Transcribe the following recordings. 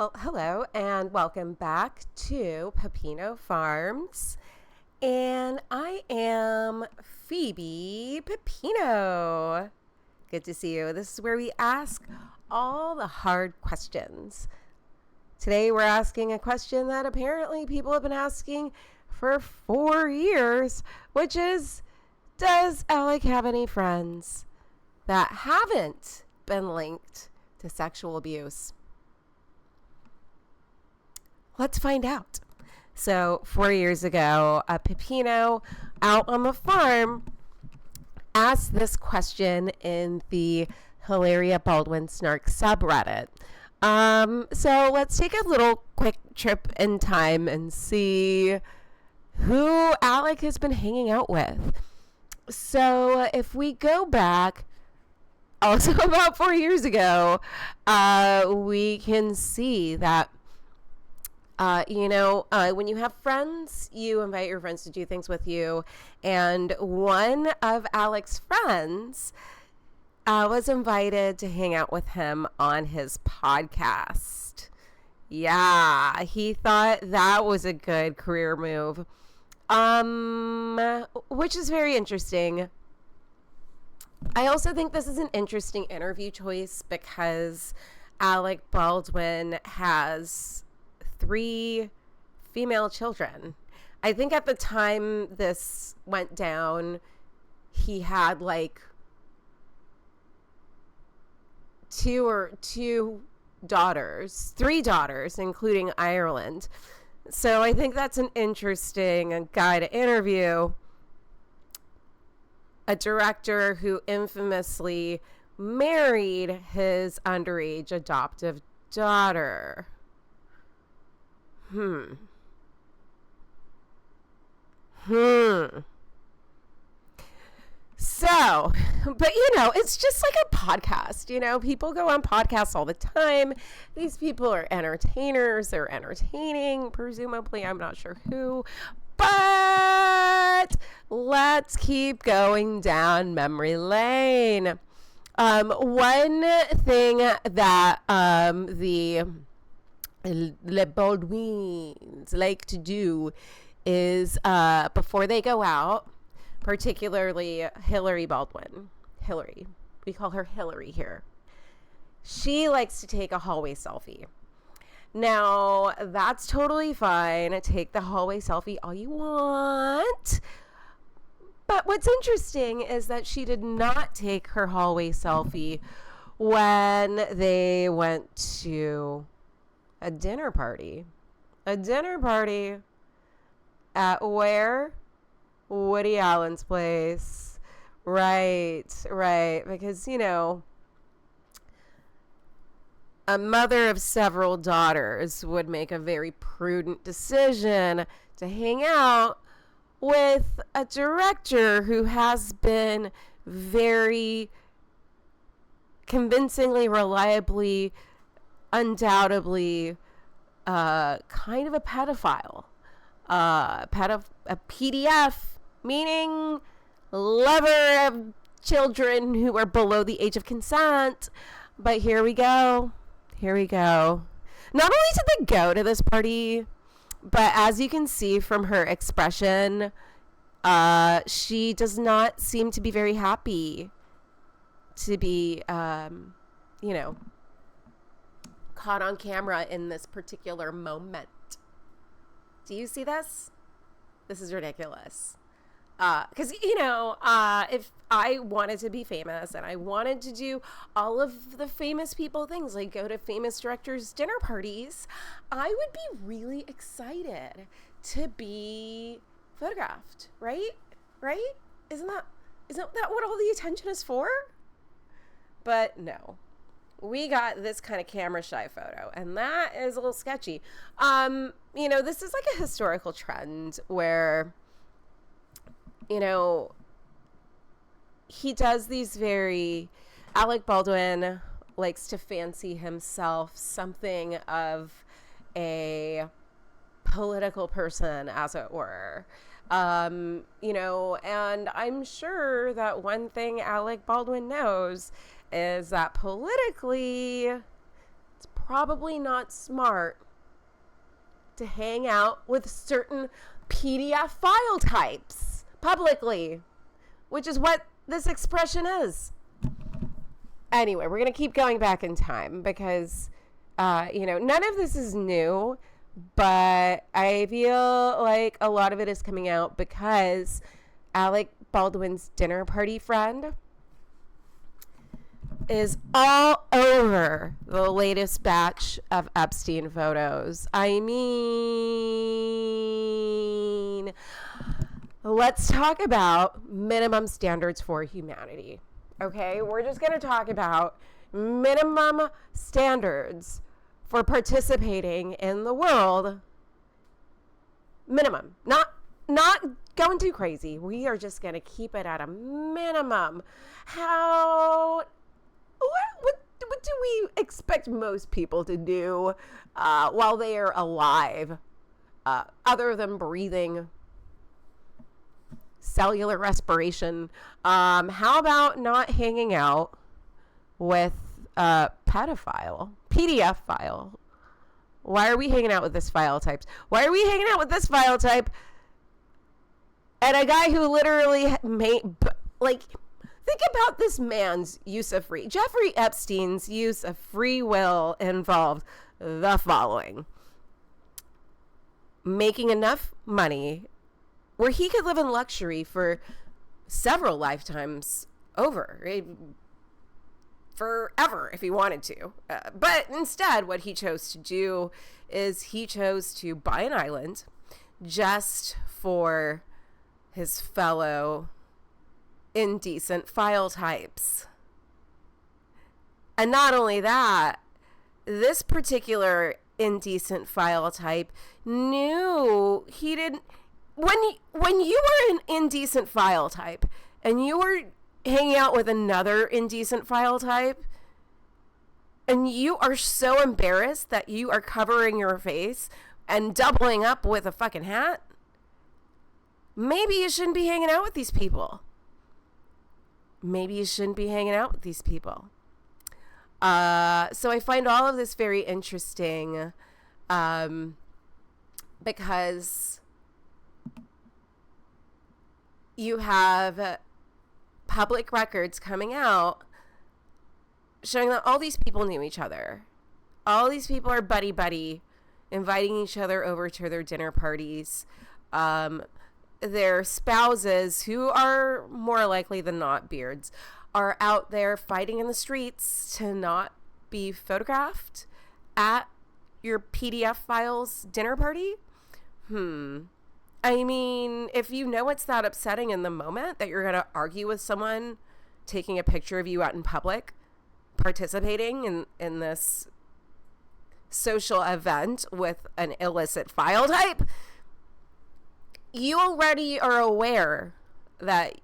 Well, hello and welcome back to Pepino Farms. And I am Phoebe Pepino. Good to see you. This is where we ask all the hard questions. Today we're asking a question that apparently people have been asking for 4 years, which is, does Alec have any friends that haven't been linked to sexual abuse? Let's find out. So 4 years ago, a Pepino out on the farm asked this question in the Hilaria Baldwin Snark subreddit. So let's take a little quick trip in time and see who Alec has been hanging out with. So if we go back also about 4 years ago, we can see that when you have friends, you invite your friends to do things with you. And one of Alec's friends was invited to hang out with him on his podcast. Yeah, he thought that was a good career move, which is very interesting. I also think this is an interesting interview choice because Alec Baldwin has 3 female children. I think at the time this went down, he had like two daughters, 3 daughters, including Ireland. So I think that's an interesting guy to interview. A director who infamously married his underage adoptive daughter. So, but it's just like a podcast. People go on podcasts all the time. These people are entertainers. They're entertaining, presumably. I'm not sure who. But let's keep going down memory lane. One thing that the Baldwins like to do is before they go out, particularly Hillary Baldwin. Hillary. We call her Hillary here. She likes to take a hallway selfie. Now, that's totally fine. Take the hallway selfie all you want. But what's interesting is that she did not take her hallway selfie when they went to a dinner party. A dinner party at where? Woody Allen's place. Right. Because, a mother of several daughters would make a very prudent decision to hang out with a director who has been very convincingly, reliably, undoubtedly kind of a pedophile. A PDF, meaning lover of children who are below the age of consent. But here we go. Not only did they go to this party, but as you can see from her expression, she does not seem to be very happy to be, caught on camera in this particular moment. Do you see this? This is ridiculous. Because, if I wanted to be famous and I wanted to do all of the famous people things, like go to famous directors' dinner parties, I would be really excited to be photographed, right? Isn't that what all the attention is for? But no. We got this kind of camera shy photo, and that is a little sketchy. This is like a historical trend where, he does these Alec Baldwin likes to fancy himself something of a political person, as it were. And I'm sure that one thing Alec Baldwin knows is that politically, it's probably not smart to hang out with certain PDF file types publicly, which is what this expression is. Anyway, we're going to keep going back in time because, none of this is new, but I feel like a lot of it is coming out because Alec Baldwin's dinner party friend is all over the latest batch of Epstein photos. I mean, let's talk about minimum standards for humanity. Okay, we're just going to talk about minimum standards for participating in the world. Minimum, not going too crazy. We are just going to keep it at a minimum. What do we expect most people to do while they are alive, other than breathing, cellular respiration? How about not hanging out with a pedophile, PDF file? Why are we hanging out with this file type? Why are we hanging out with this file type and a guy who literally think about this man's use of Jeffrey Epstein's use of free will involved the following: making enough money where he could live in luxury for several lifetimes over, right? Forever if he wanted to. But instead, what he chose to do is he chose to buy an island just for his fellow indecent file types. And not only that, this particular indecent file type knew he didn't. When you were an indecent file type and you were hanging out with another indecent file type and you are so embarrassed that you are covering your face and doubling up with a fucking hat, maybe you shouldn't be hanging out with these people. Maybe you shouldn't be hanging out with these people. So I find all of this very interesting because you have public records coming out showing that all these people knew each other. All these people are buddy-buddy, inviting each other over to their dinner parties. Their spouses, who are more likely than not beards, are out there fighting in the streets to not be photographed at your PDF files dinner party. I mean, if you know it's that upsetting in the moment that you're going to argue with someone taking a picture of you out in public, participating in this social event with an illicit file type, you already are aware that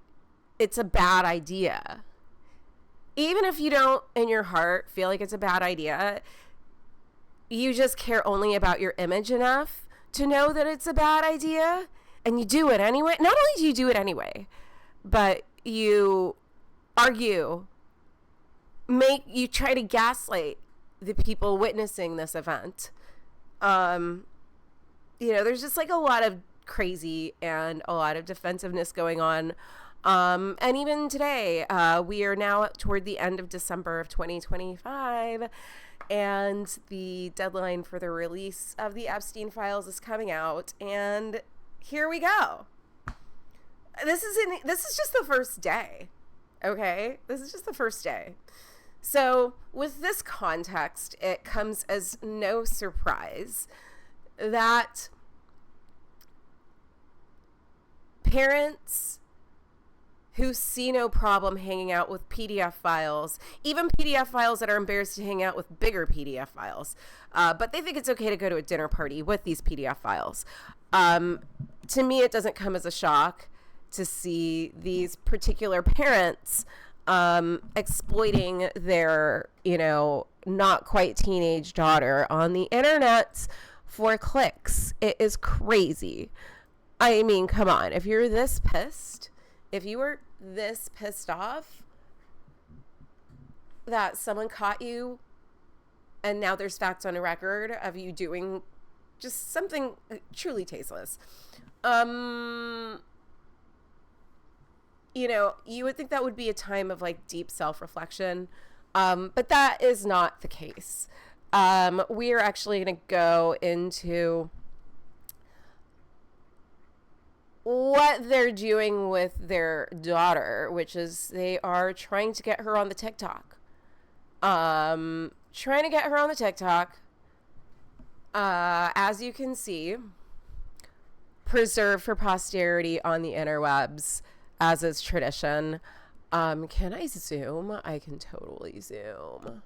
it's a bad idea. Even if you don't in your heart feel like it's a bad idea, you just care only about your image enough to know that it's a bad idea, and you do it anyway. Not only do you do it anyway, but you argue, you try to gaslight the people witnessing this event. There's just like a lot of crazy and a lot of defensiveness going on. And even today, we are now toward the end of December of 2025, and the deadline for the release of the Epstein files is coming out, and here we go. This is just the first day. Okay? This is just the first day. So with this context, it comes as no surprise that parents who see no problem hanging out with PDF files, even PDF files that are embarrassed to hang out with bigger PDF files, but they think it's okay to go to a dinner party with these PDF files. To me, it doesn't come as a shock to see these particular parents exploiting their, not quite teenage daughter on the internet for clicks. It is crazy. I mean, come on. If you're this pissed, if you were this pissed off that someone caught you And now there's facts on a record of you doing just something truly tasteless. You know, you would think that would be a time of like deep self-reflection, but that is not the case. We are actually going to go into what they're doing with their daughter, which is they are trying to get her on the TikTok. As you can see, preserved for posterity on the interwebs, as is tradition. Can I zoom? I can totally zoom.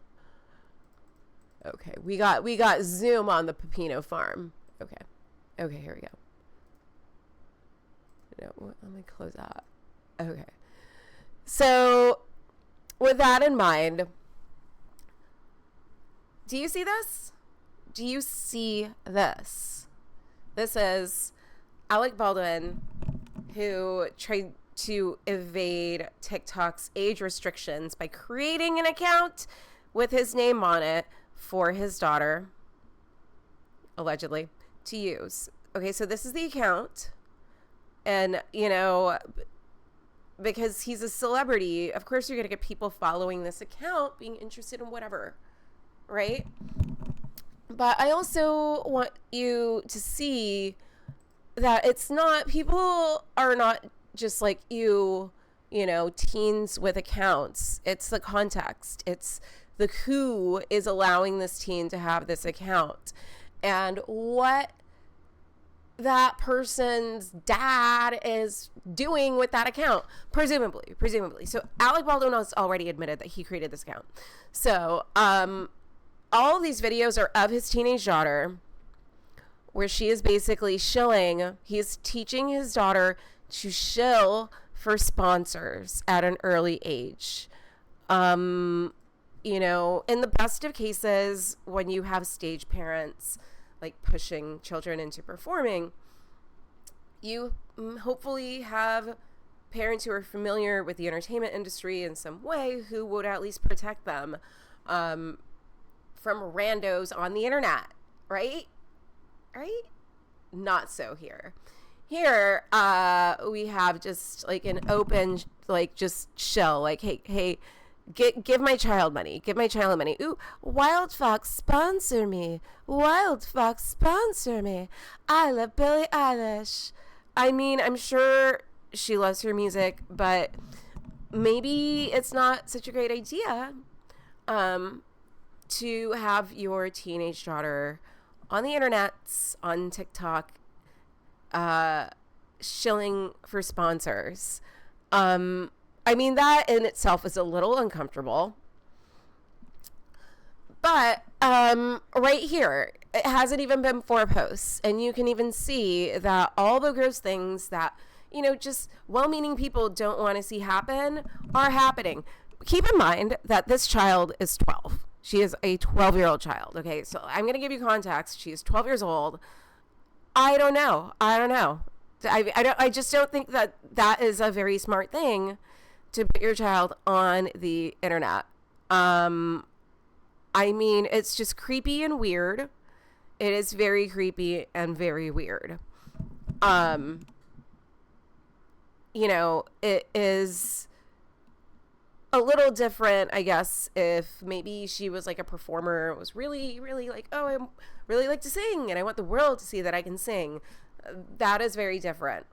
Okay, we got zoom on the Pepino farm. Okay, here we go. No, let me close that. Okay, so with that in mind, do you see this? Do you see this? This is Alec Baldwin, who tried to evade TikTok's age restrictions by creating an account with his name on it for his daughter, allegedly, to use. Okay, so this is the account. And, you know, because he's a celebrity, of course you're going to get people following this account, being interested in whatever, right? But I also want you to see that it's not, people are not just like you know, teens with accounts. It's the context. It's the who is allowing this teen to have this account and what that person's dad is doing with that account, presumably. So Alec Baldwin has already admitted that he created this account. So all of these videos are of his teenage daughter, where she is basically shilling. He's teaching his daughter to shill for sponsors at an early age. You know, in the best of cases, when you have stage parents like pushing children into performing, you hopefully have parents who are familiar with the entertainment industry in some way who would at least protect them from randos on the internet, right? Not so here. Here, we have just like an open, like just shell, like, hey, give my child money. Ooh, Wild Fox, sponsor me. I love Billie Eilish. I mean, I'm sure she loves her music, but maybe it's not such a great idea to have your teenage daughter on the internet, on TikTok, shilling for sponsors. I mean, that in itself is a little uncomfortable. But right here, it hasn't even been 4 posts. And you can even see that all the gross things that, you know, just well-meaning people don't want to see happen are happening. Keep in mind that this child is 12. She is a 12-year-old child. Okay, so I'm going to give you context. She is 12 years old. I don't know. I just don't think that that is a very smart thing to put your child on the internet. I mean, it's just creepy and weird. It is very creepy and very weird. You know, it is a little different, I guess, if maybe she was like a performer, was really, really like, oh, I really like to sing and I want the world to see that I can sing. That is very different.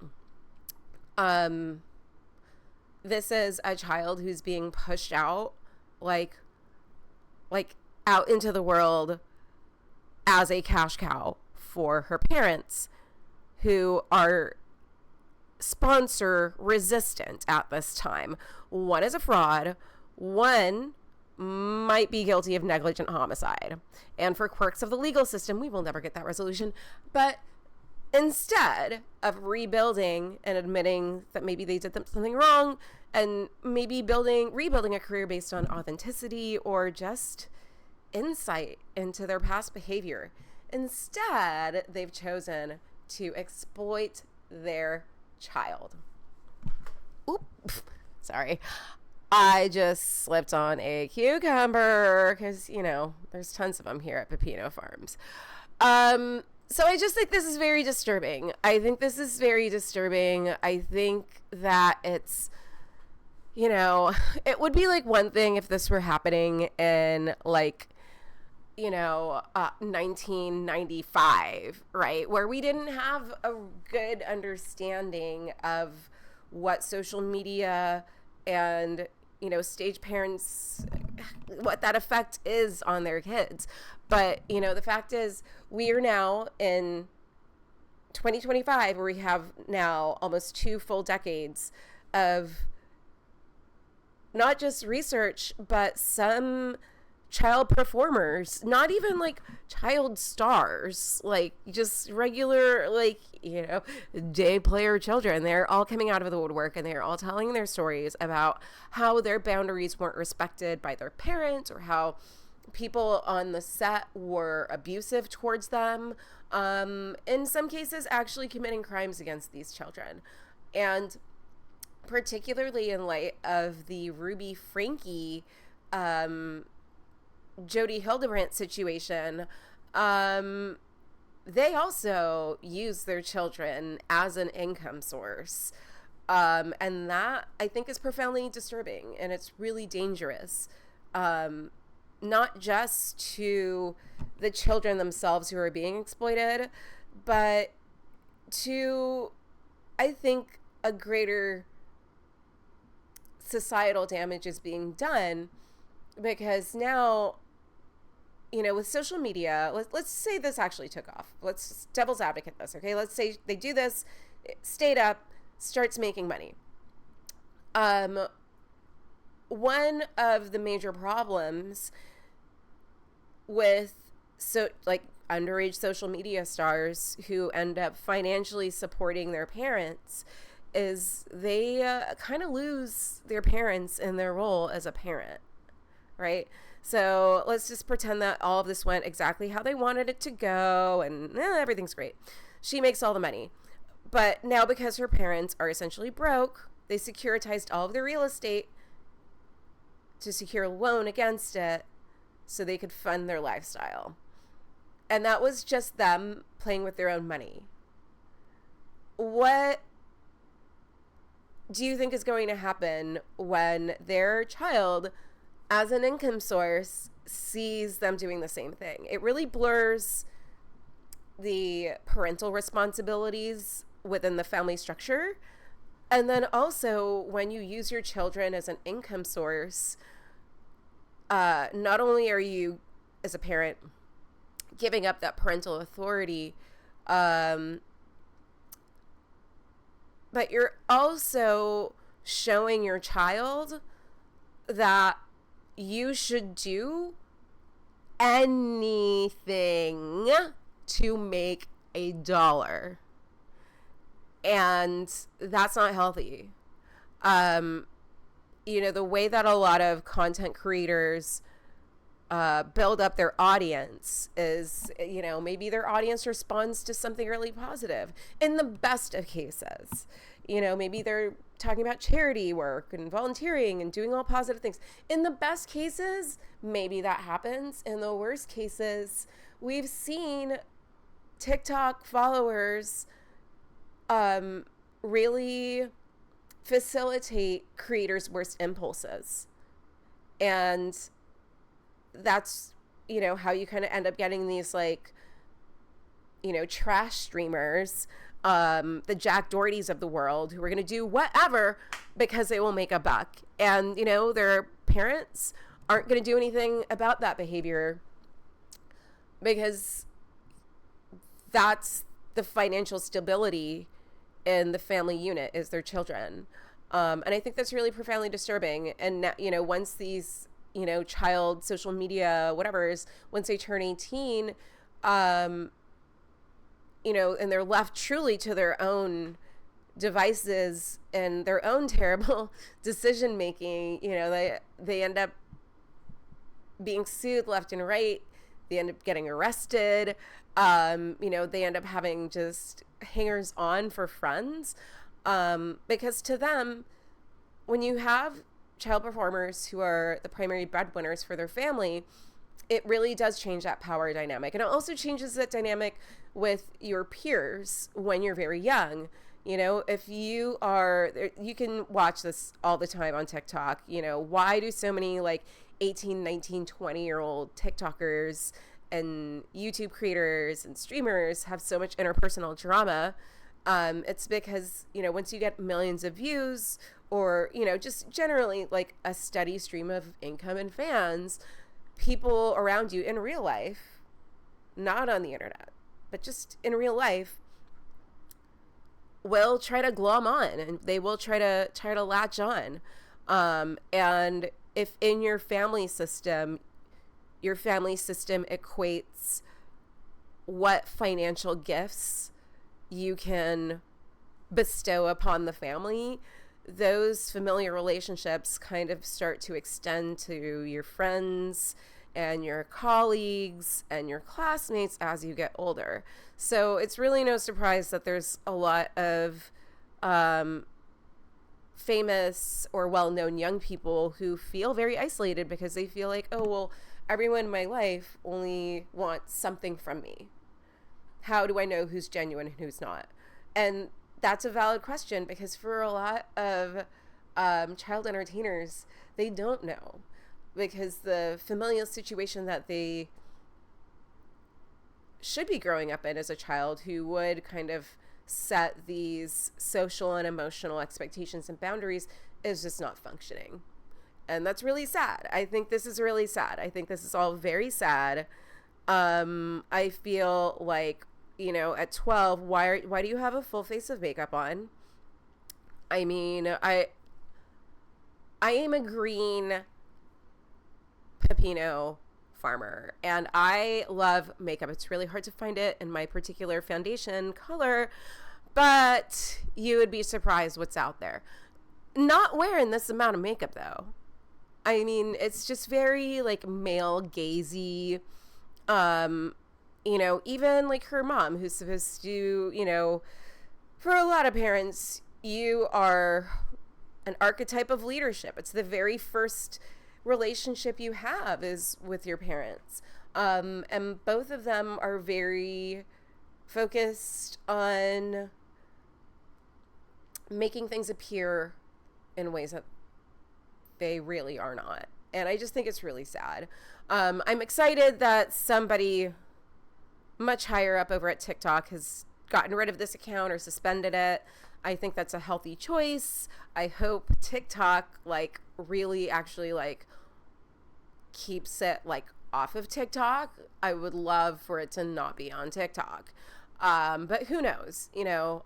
This is a child who's being pushed out, like out into the world as a cash cow for her parents, who are sponsor resistant at this time. One is a fraud. One might be guilty of negligent homicide. And for quirks of the legal system, we will never get that resolution. But instead of rebuilding and admitting that maybe they did something wrong and maybe rebuilding a career based on authenticity or just insight into their past behavior, instead they've chosen to exploit their child. Sorry. I just slipped on a cucumber because, there's tons of them here at Pepino Farms. So I just think this is very disturbing. I think this is very disturbing. I think that it would be like one thing if this were happening in 1995, right? Where we didn't have a good understanding of what social media and, stage parents, what that effect is on their kids. But, the fact is we are now in 2025 where we have now almost 2 full decades of not just research, but some child performers, not even like child stars, like just regular, day player children. They're all coming out of the woodwork and they're all telling their stories about how their boundaries weren't respected by their parents or how people on the set were abusive towards them. In some cases, actually committing crimes against these children. And particularly in light of the Ruby Frankie, Jody Hildebrandt situation, they also use their children as an income source. And that, I think, is profoundly disturbing, and it's really dangerous. Not just to the children themselves who are being exploited, but to, I think, a greater societal damage is being done, because now, with social media, let's say this actually took off. Let's devil's advocate this, okay? Let's say they do this, stayed up, starts making money. One of the major problems with underage social media stars who end up financially supporting their parents is they kind of lose their parents in their role as a parent, right? So let's just pretend that all of this went exactly how they wanted it to go and everything's great. She makes all the money. But now, because her parents are essentially broke, they securitized all of their real estate to secure a loan against it so they could fund their lifestyle. And that was just them playing with their own money. What do you think is going to happen when their child, as an income source, sees them doing the same thing? It really blurs the parental responsibilities within the family structure. And then also, when you use your children as an income source, not only are you, as a parent, giving up that parental authority, but you're also showing your child that you should do anything to make a dollar. And that's not healthy. The way that a lot of content creators build up their audience is, maybe their audience responds to something really positive. In the best of cases, maybe they're talking about charity work and volunteering and doing all positive things. In the best cases, maybe that happens. In the worst cases, we've seen TikTok followers really facilitate creators' worst impulses. And that's, how you kind of end up getting these trash streamers, the Jack Dohertys of the world, who are going to do whatever because they will make a buck. And, their parents aren't going to do anything about that behavior because that's the financial stability in the family unit, is their children. And I think that's really profoundly disturbing. And, once these, child social media, once they turn 18, and they're left truly to their own devices and their own terrible decision making, they end up being sued left and right. They end up getting arrested. They end up having just hangers on for friends. Because to them, when you have child performers who are the primary breadwinners for their family, it really does change that power dynamic. And it also changes that dynamic with your peers when you're very young. You know, if you are, you can watch this all the time on TikTok. You know, why do so many like 18, 19, 20-year-old TikTokers and YouTube creators and streamers have so much interpersonal drama? It's because, you know, once you get millions of views or, you know, just generally like a steady stream of income and fans, people around you in real life, not on the internet, but just in real life, will try to glom on, and they will try to latch on. And if in your family system equates what financial gifts you can bestow upon the family, those familiar relationships kind of start to extend to your friends and your colleagues and your classmates as you get older. So it's really no surprise that there's a lot of famous or well-known young people who feel very isolated because they feel like, oh, well, everyone in my life only wants something from me. How do I know who's genuine and who's not? And that's a valid question, because for a lot of child entertainers, they don't know, because the familial situation that they should be growing up in as a child, who would kind of set these social and emotional expectations and boundaries, is just not functioning. And that's really sad. I think this is really sad. I think this is all very sad. I feel like, you know, at 12, why do you have a full face of makeup on? I mean, I am a green Pepino farmer, and I love makeup. It's really hard to find it in my particular foundation color, but you would be surprised what's out there. Not wearing this amount of makeup, though. I mean, it's just very like male gazy. You know, even like her mom, who's supposed to, you know, for a lot of parents, you are an archetype of leadership. It's the very first relationship you have is with your parents. And both of them are very focused on making things appear in ways that they really are not. And I just think it's really sad. I'm excited that somebody much higher up over at TikTok has gotten rid of this account or suspended it. I think that's a healthy choice. I hope TikTok like really actually like keeps it like off of TikTok. I would love for it to not be on TikTok. But who knows, you know?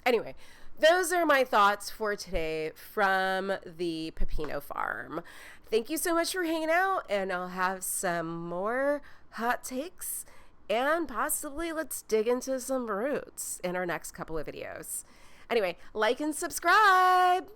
Anyway, those are my thoughts for today from the Pepino farm. Thank you so much for hanging out, and I'll have some more hot takes, and possibly let's dig into some roots in our next couple of videos. Anyway, like and subscribe.